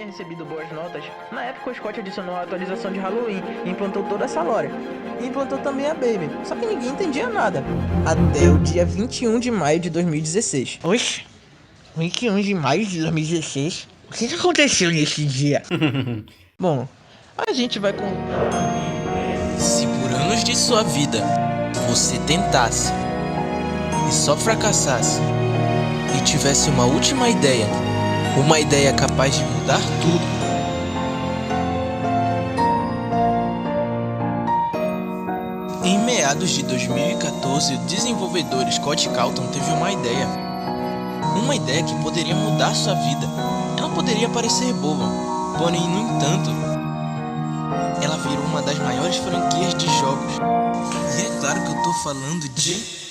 tinha recebido boas notas, na época o Scott adicionou a atualização de Halloween e implantou toda essa lore. E implantou também a Baby, só que ninguém entendia nada. Até o dia 21 de maio de 2016. Oxe, 21 de maio de 2016? O que aconteceu nesse dia? Bom, a gente vai com... Se por anos de sua vida você tentasse e só fracassasse e tivesse uma última ideia, uma ideia capaz de mudar tudo, em meados de 2014, o desenvolvedor Scott Cawthon teve uma ideia que poderia mudar sua vida. Ela poderia parecer boba, porém, no entanto, ela virou uma das maiores franquias de jogos. E é claro que eu tô falando de...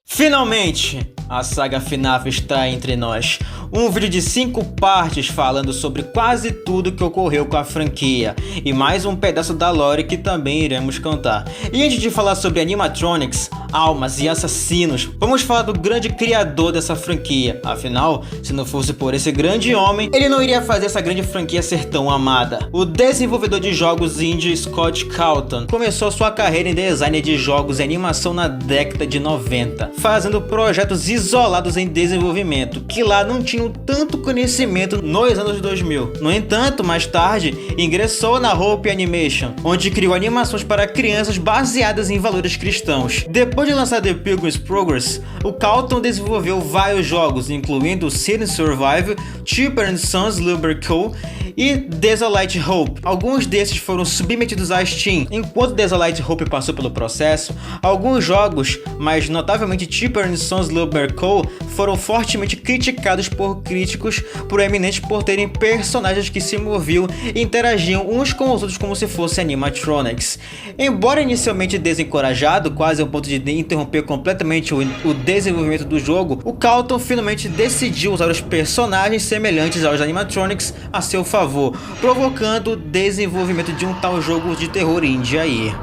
Finalmente, a saga FNAF está entre nós. Um vídeo de 5 partes falando sobre quase tudo que ocorreu com a franquia. E mais um pedaço da lore que também iremos contar. E antes de falar sobre animatronics, almas e assassinos, vamos falar do grande criador dessa franquia. Afinal, se não fosse por esse grande homem, ele não iria fazer essa grande franquia ser tão amada. O desenvolvedor de jogos indie Scott Cawthon começou sua carreira em design de jogos e animação na década de 90, fazendo projetos isolados em desenvolvimento, que lá não tinham tanto conhecimento nos anos 2000. No entanto, mais tarde, ingressou na Hope Animation, onde criou animações para crianças baseadas em valores cristãos. Depois de lançar The Pilgrim's Progress, o Cawthon desenvolveu vários jogos, incluindo City Survive, Chipper & Sons Lumber Co. e Desolate Hope. Alguns desses foram submetidos à Steam. Enquanto Desolate Hope passou pelo processo, alguns jogos, mas notavelmente Chipper & Sons Lumber Co., foram fortemente criticados por críticos proeminentes por terem personagens que se moviam e interagiam uns com os outros como se fossem animatronics. Embora inicialmente desencorajado, quase ao ponto de interromper completamente o desenvolvimento do jogo, o Cawthon finalmente decidiu usar os personagens semelhantes aos animatronics a seu favor, provocando o desenvolvimento de um tal jogo de terror indie aí.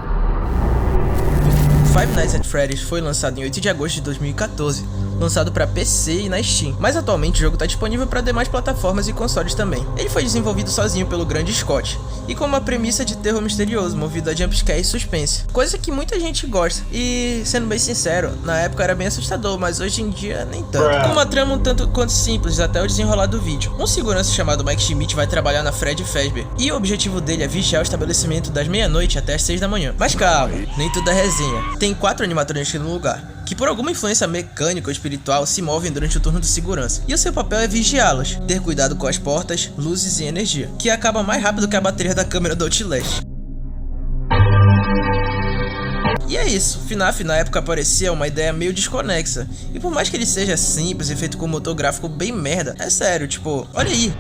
Five Nights at Freddy's foi lançado em 8 de agosto de 2014, lançado para PC e na Steam, mas atualmente o jogo está disponível para demais plataformas e consoles também. Ele foi desenvolvido sozinho pelo grande Scott, e com uma premissa de terror misterioso, movido a jumpscare e suspense, coisa que muita gente gosta, e sendo bem sincero, na época era bem assustador, mas hoje em dia nem tanto. Com uma trama um tanto quanto simples até o desenrolar do vídeo. Um segurança chamado Mike Schmidt vai trabalhar na Freddy Fazbear, e o objetivo dele é vigiar o estabelecimento das meia-noite até as 6 da manhã. Mas calma, nem tudo é resenha. Tem 4 animatrônicos no lugar, que por alguma influência mecânica ou espiritual se movem durante o turno de segurança, e o seu papel é vigiá-los, ter cuidado com as portas, luzes e energia, que acaba mais rápido que a bateria da câmera do Outlast. E é isso, FNAF na época parecia uma ideia meio desconexa, e por mais que ele seja simples e feito com um motor gráfico bem merda, é sério, tipo, olha aí.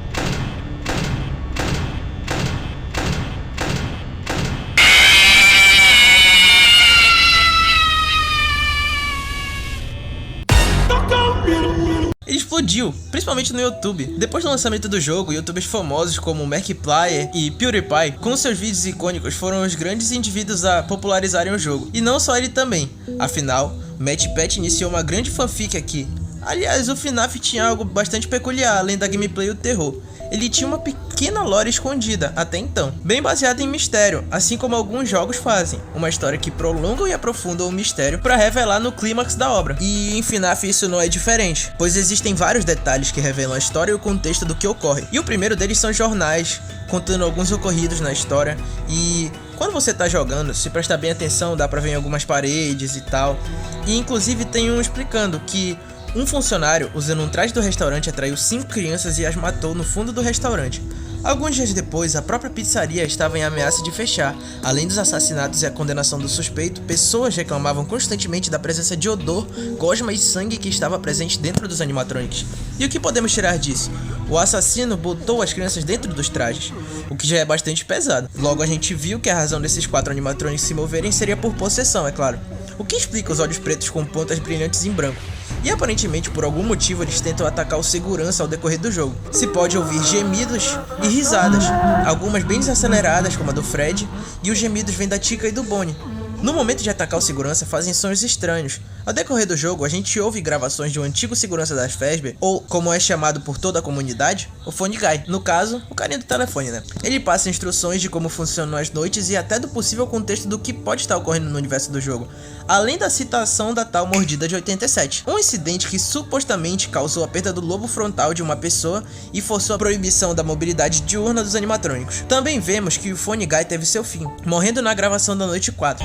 Ele explodiu, principalmente no YouTube. Depois do lançamento do jogo, youtubers famosos como Markiplier e PewDiePie, com seus vídeos icônicos, foram os grandes indivíduos a popularizarem o jogo. E não só ele também. Afinal, MatchPat iniciou uma grande fanfic aqui. Aliás, o FNAF tinha algo bastante peculiar, além da gameplay e o terror. ele tinha uma pequena lore escondida até então, bem baseada em mistério, assim como alguns jogos fazem, uma história que prolongam e aprofundam o mistério para revelar no clímax da obra. E em FNAF isso não é diferente, pois existem vários detalhes que revelam a história e o contexto do que ocorre. E o primeiro deles são jornais, contando alguns ocorridos na história, e quando você tá jogando, se prestar bem atenção, dá pra ver em algumas paredes e tal. E inclusive tem um explicando que um funcionário, usando um traje do restaurante, atraiu 5 crianças e as matou no fundo do restaurante. Alguns dias depois, a própria pizzaria estava em ameaça de fechar. Além dos assassinatos e a condenação do suspeito, pessoas reclamavam constantemente da presença de odor, gosma e sangue que estava presente dentro dos animatronics. E o que podemos tirar disso? O assassino botou as crianças dentro dos trajes, o que já é bastante pesado. Logo a gente viu que a razão desses 4 animatronics se moverem seria por possessão, é claro. O que explica os olhos pretos com pontas brilhantes em branco. E aparentemente por algum motivo eles tentam atacar o segurança ao decorrer do jogo. Se pode ouvir gemidos e risadas, algumas bem desaceleradas como a do Fred, e os gemidos vêm da Chica e do Bonnie. No momento de atacar o segurança, fazem sons estranhos. Ao decorrer do jogo, a gente ouve gravações de um antigo segurança das Fazbear, ou como é chamado por toda a comunidade, o Phone Guy. No caso, o carinha do telefone, né? Ele passa instruções de como funcionam as noites e até do possível contexto do que pode estar ocorrendo no universo do jogo, além da citação da tal mordida de 87. Um incidente que supostamente causou a perda do lobo frontal de uma pessoa e forçou a proibição da mobilidade diurna dos animatrônicos. Também vemos que o Phone Guy teve seu fim, morrendo na gravação da noite 4.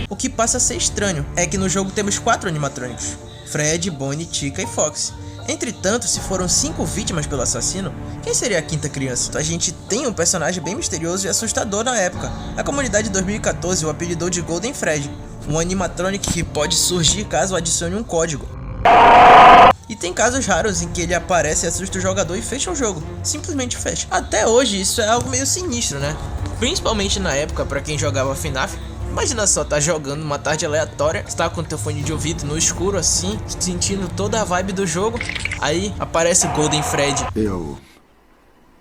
O que passa a ser estranho é que no jogo temos 4 animatrônicos: Fred, Bonnie, Chica e Fox. Entretanto, se foram 5 vítimas pelo assassino, quem seria a 5ª criança? A gente tem um personagem bem misterioso e assustador na época. A comunidade de 2014 o apelidou de Golden Fred, um animatronic que pode surgir caso adicione um código. E tem casos raros em que ele aparece, assusta o jogador e fecha o jogo. Simplesmente fecha. Até hoje isso é algo meio sinistro, né? Principalmente na época, pra quem jogava FNAF. Imagina só, tá jogando uma tarde aleatória, você tá com teu fone de ouvido no escuro assim, sentindo toda a vibe do jogo, aí aparece o Golden Fred. Eu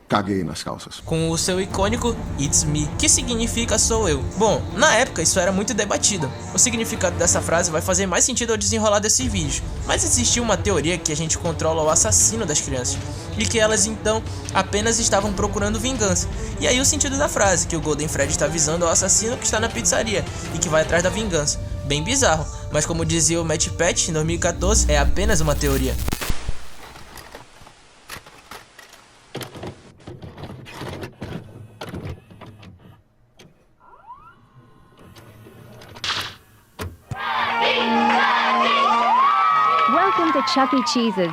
caguei nas calças. Com o seu icônico It's Me, que significa sou eu. Bom, na época isso era muito debatido. O significado dessa frase vai fazer mais sentido ao desenrolar desses vídeos, mas existia uma teoria que a gente controla o assassino das crianças, e que elas então apenas estavam procurando vingança. E aí o sentido da frase, que o Golden Fred está avisando ao assassino que está na pizzaria e que vai atrás da vingança. Bem bizarro, mas como dizia o Matt Patch em 2014, é apenas uma teoria. Welcome to Chuck E. Cheese's.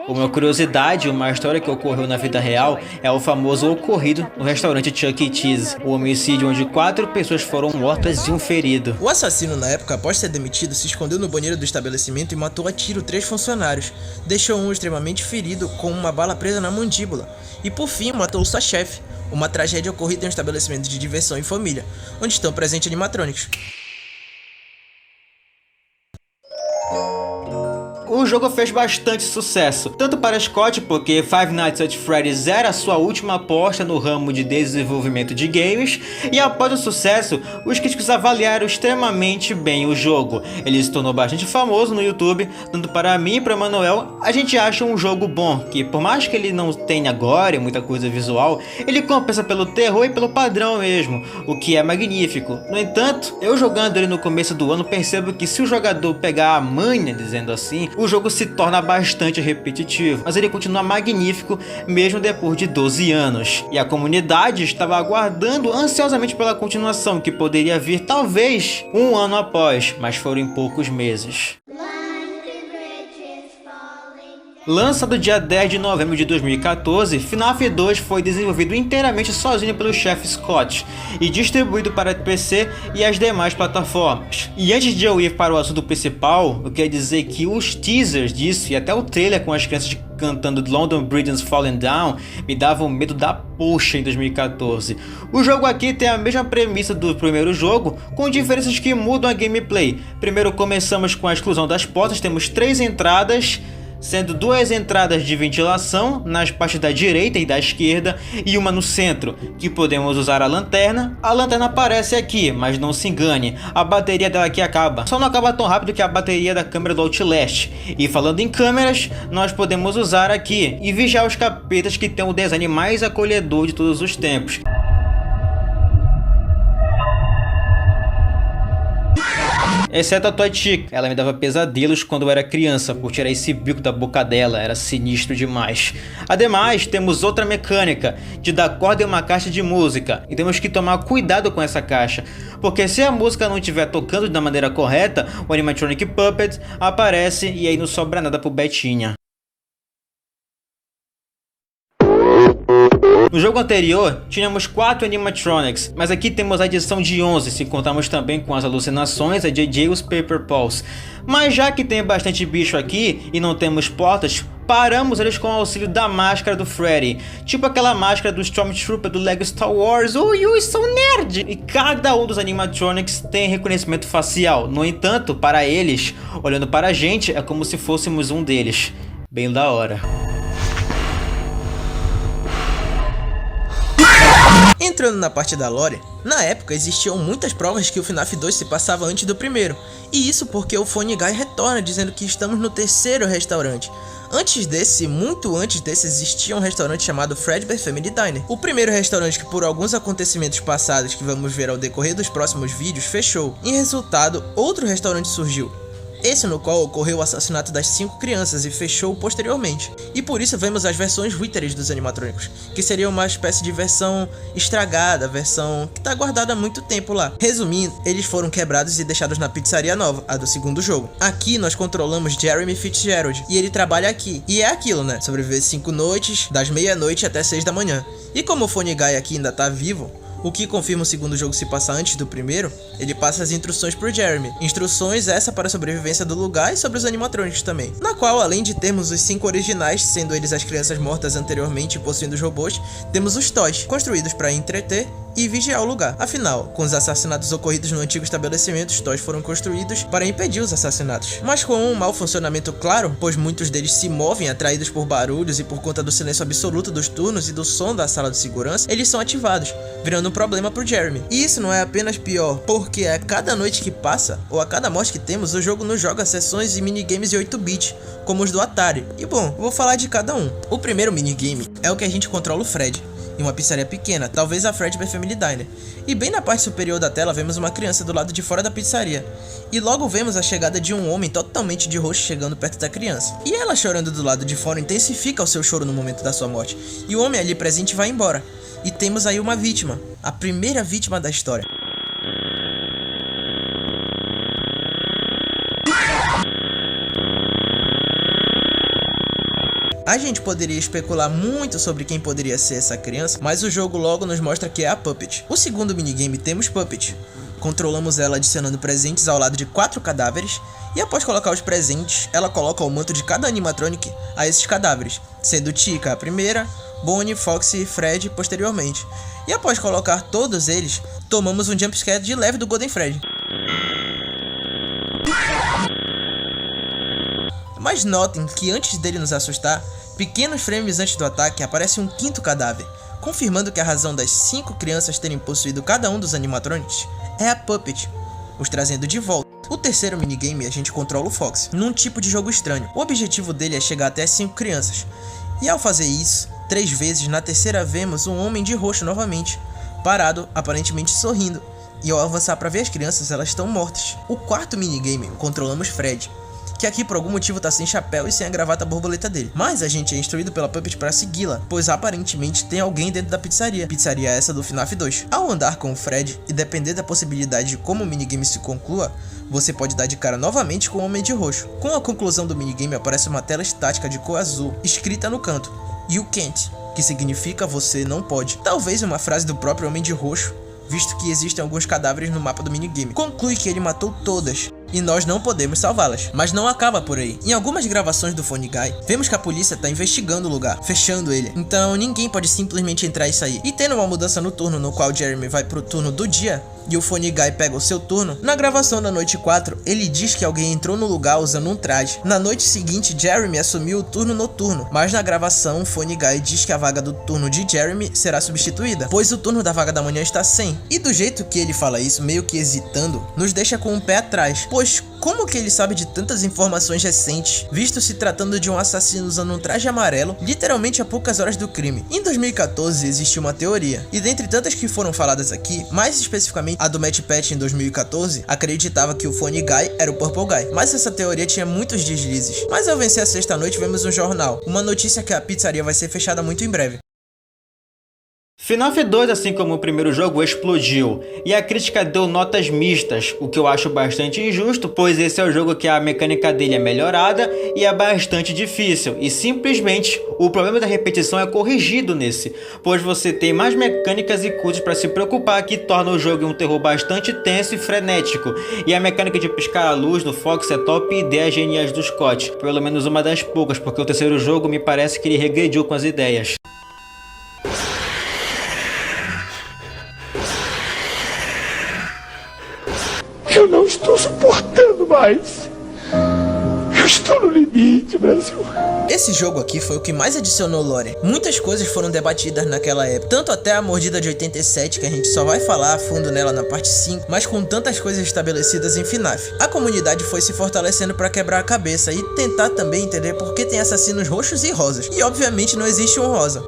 Uma curiosidade, uma história que ocorreu na vida real é o famoso ocorrido no restaurante Chuck E. Cheese, o homicídio onde 4 pessoas foram mortas e um ferido. O assassino, na época, após ser demitido, se escondeu no banheiro do estabelecimento e matou a tiro 3 funcionários. Deixou um extremamente ferido com uma bala presa na mandíbula. E por fim, matou sua chefe. Uma tragédia ocorrida em um estabelecimento de diversão e família, onde estão presentes animatrônicos. O jogo fez bastante sucesso, tanto para Scott, porque Five Nights at Freddy's era sua última aposta no ramo de desenvolvimento de games, e após o sucesso, os críticos avaliaram extremamente bem o jogo. Ele se tornou bastante famoso no YouTube, tanto para mim e para Manuel, a gente acha um jogo bom, que por mais que ele não tenha agora muita coisa visual, ele compensa pelo terror e pelo padrão mesmo, o que é magnífico. No entanto, eu jogando ele no começo do ano percebo que se o jogador pegar a manha, dizendo assim, o jogo se torna bastante repetitivo, mas ele continua magnífico mesmo depois de 12 anos. E a comunidade estava aguardando ansiosamente pela continuação, que poderia vir talvez um ano após, mas foram em poucos meses. Lançado dia 10 de novembro de 2014, FNAF 2 foi desenvolvido inteiramente sozinho pelo chefe Scott e distribuído para PC e as demais plataformas. E antes de eu ir para o assunto principal, eu quero dizer que os teasers disso e até o trailer com as crianças cantando London Bridge is Falling Down me davam medo da poxa em 2014. O jogo aqui tem a mesma premissa do primeiro jogo, com diferenças que mudam a gameplay. Primeiro começamos com a exclusão das portas, temos 3 entradas, sendo 2 entradas de ventilação nas partes da direita e da esquerda e uma no centro, que podemos usar a lanterna. A lanterna aparece aqui, mas não se engane, a bateria dela aqui acaba. Só não acaba tão rápido que a bateria da câmera do Outlast. E falando em câmeras, nós podemos usar aqui e vigiar os capetas que tem o design mais acolhedor de todos os tempos. Exceto a Toy Chica, ela me dava pesadelos quando eu era criança por tirar esse bico da boca dela, era sinistro demais. Ademais, temos outra mecânica, de dar corda em uma caixa de música, e temos que tomar cuidado com essa caixa, porque se a música não estiver tocando da maneira correta, o Animatronic Puppet aparece e aí não sobra nada pro Betinha. No jogo anterior, tínhamos 4 animatronics, mas aqui temos a adição de 11, se contarmos também com as alucinações e JJ e os Paper Paws. Mas já que tem bastante bicho aqui e não temos portas, paramos eles com o auxílio da máscara do Freddy, tipo aquela máscara do Stormtrooper do Lego Star Wars. Ui, sou nerd! E cada um dos animatronics tem reconhecimento facial, no entanto, para eles, olhando para a gente, é como se fôssemos um deles. Bem da hora. Entrando na parte da lore, na época existiam muitas provas que o FNAF 2 se passava antes do primeiro, e isso porque o Phone Guy retorna dizendo que estamos no terceiro restaurante. Antes desse, muito antes desse, existia um restaurante chamado Fredbear Family Diner. O primeiro restaurante que por alguns acontecimentos passados que vamos ver ao decorrer dos próximos vídeos fechou. Em resultado, outro restaurante surgiu. Esse no qual ocorreu o assassinato das 5 crianças e fechou posteriormente. E por isso vemos as versões Witteries dos animatrônicos, que seria uma espécie de versão estragada, versão que tá guardada há muito tempo lá. Resumindo, eles foram quebrados e deixados na pizzaria nova, a do segundo jogo. Aqui nós controlamos Jeremy Fitzgerald, e ele trabalha aqui. E é aquilo, né? Sobreviver 5 noites, das meia-noite até 6 da manhã. E como o Phone Guy aqui ainda tá vivo, o que confirma o segundo jogo se passar antes do primeiro, ele passa as instruções pro Jeremy. Instruções essa para a sobrevivência do lugar e sobre os animatrônicos também. Na qual, além de termos os 5 originais, sendo eles as crianças mortas anteriormente e possuindo os robôs, temos os toys, construídos para entreter e vigiar o lugar. Afinal, com os assassinatos ocorridos no antigo estabelecimento, os toys foram construídos para impedir os assassinatos. Mas com um mau funcionamento claro, pois muitos deles se movem atraídos por barulhos e por conta do silêncio absoluto dos turnos e do som da sala de segurança, eles são ativados, virando um problema pro Jeremy. E isso não é apenas pior, porque a cada noite que passa, ou a cada morte que temos, o jogo nos joga sessões e minigames de 8-bit, como os do Atari. E bom, vou falar de cada um. O primeiro minigame é o que a gente controla o Fred, em uma pizzaria pequena, talvez a Fredbear Family Diner. E bem na parte superior da tela vemos uma criança do lado de fora da pizzaria. E logo vemos a chegada de um homem totalmente de roxo chegando perto da criança. E ela chorando do lado de fora intensifica o seu choro no momento da sua morte. E o homem ali presente vai embora. E temos aí uma vítima, a primeira vítima da história. A gente poderia especular muito sobre quem poderia ser essa criança, mas o jogo logo nos mostra que é a Puppet. O segundo minigame temos Puppet. Controlamos ela adicionando presentes ao lado de 4 cadáveres, e após colocar os presentes, ela coloca o manto de cada animatronic a esses cadáveres, sendo Chica a primeira, Bonnie, Foxy e Fred posteriormente. E após colocar todos eles, tomamos um jumpscare de leve do Golden Freddy. Mas notem que antes dele nos assustar, pequenos frames antes do ataque aparece um 5º cadáver, confirmando que a razão das 5 crianças terem possuído cada um dos animatronics é a Puppet, os trazendo de volta. O terceiro minigame a gente controla o Fox, num tipo de jogo estranho. O objetivo dele é chegar até as 5 crianças, e ao fazer isso, 3 vezes, na terceira vemos um homem de roxo novamente, parado, aparentemente sorrindo, e ao avançar para ver as crianças, elas estão mortas. O quarto minigame controlamos Fred, que aqui por algum motivo tá sem chapéu e sem a gravata borboleta dele. Mas a gente é instruído pela Puppet para segui-la, pois aparentemente tem alguém dentro da pizzaria. Pizzaria essa do FNAF 2. Ao andar com o Fred, e depender da possibilidade de como o minigame se conclua, você pode dar de cara novamente com o Homem de Roxo. Com a conclusão do minigame aparece uma tela estática de cor azul, escrita no canto, You can't, que significa você não pode. Talvez uma frase do próprio Homem de Roxo, visto que existem alguns cadáveres no mapa do minigame. Conclui que ele matou todas, e nós não podemos salvá-las. Mas não acaba por aí. Em algumas gravações do Phone Guy, vemos que a polícia tá investigando o lugar, fechando ele. Então ninguém pode simplesmente entrar e sair. E tendo uma mudança no turno no qual Jeremy vai pro turno do dia e o Phone Guy pega o seu turno, na gravação da noite 4, ele diz que alguém entrou no lugar usando um traje. Na noite seguinte, Jeremy assumiu o turno noturno, mas na gravação, o Phone Guy diz que a vaga do turno de Jeremy será substituída, pois o turno da vaga da manhã está sem. E do jeito que ele fala isso, meio que hesitando, nos deixa com um pé atrás, pois como que ele sabe de tantas informações recentes, visto se tratando de um assassino usando um traje amarelo, literalmente a poucas horas do crime? Em 2014 existe uma teoria, e dentre tantas que foram faladas aqui, mais especificamente a do Matt Pat em 2014, acreditava que o Phone Guy era o Purple Guy, mas essa teoria tinha muitos deslizes. Mas ao vencer a sexta-noite vemos no jornal uma notícia que a pizzaria vai ser fechada muito em breve. FNAF 2, assim como o primeiro jogo, explodiu, e a crítica deu notas mistas, o que eu acho bastante injusto, pois esse é o jogo que a mecânica dele é melhorada e é bastante difícil, e simplesmente o problema da repetição é corrigido nesse, pois você tem mais mecânicas e coisas para se preocupar, que torna o jogo um terror bastante tenso e frenético, e a mecânica de piscar a luz no Fox é top e ideias geniais do Scott, pelo menos uma das poucas, porque o terceiro jogo me parece que ele regrediu com as ideias. Eu não estou suportando mais. Eu estou no limite, Brasil. Esse jogo aqui foi o que mais adicionou lore. Muitas coisas foram debatidas naquela época, tanto até a mordida de 87, que a gente só vai falar a fundo nela na parte 5, mas com tantas coisas estabelecidas em FNAF. A comunidade foi se fortalecendo para quebrar a cabeça e tentar também entender por que tem assassinos roxos e rosas. E obviamente não existe um rosa.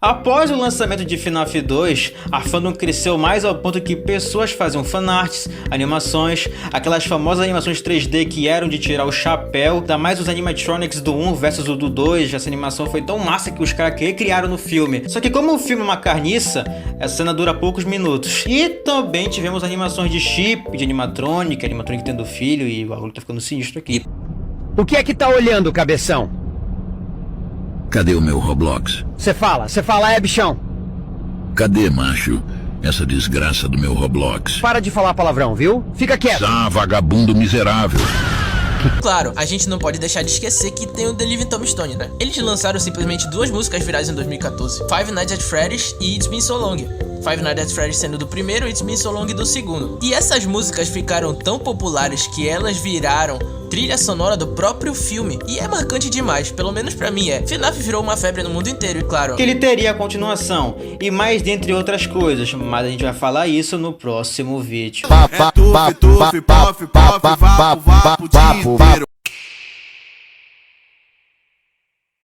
Após o lançamento de FNAF 2, a fandom cresceu mais ao ponto que pessoas faziam fanarts, animações, aquelas famosas animações 3D que eram de tirar o chapéu, ainda mais os animatronics do 1 versus o do 2, essa animação foi tão massa que os caras recriaram no filme. Só que como o filme é uma carniça, essa cena dura poucos minutos. E também tivemos animações de chip, de animatronic tendo filho, e o bagulho tá ficando sinistro aqui. O que é que tá olhando, cabeção? Cadê o meu Roblox? Você fala, é, bichão? Cadê, macho? Essa desgraça do meu Roblox. Para de falar palavrão, viu? Fica quieto. Ah, vagabundo miserável. Claro, a gente não pode deixar de esquecer que tem o The Living Tombstone, né? Eles lançaram simplesmente duas músicas virais em 2014, Five Nights at Freddy's e It's Been So Long. Five Nights at Freddy's sendo do primeiro e It's Been So Long do segundo. E essas músicas ficaram tão populares que elas viraram trilha sonora do próprio filme. E é marcante demais, pelo menos pra mim é. FNAF virou uma febre no mundo inteiro, e claro que ele teria a continuação, e mais dentre outras coisas, mas a gente vai falar isso no próximo vídeo. É tuf, tuf, pof, pof, vapo, vapo o dia inteiro.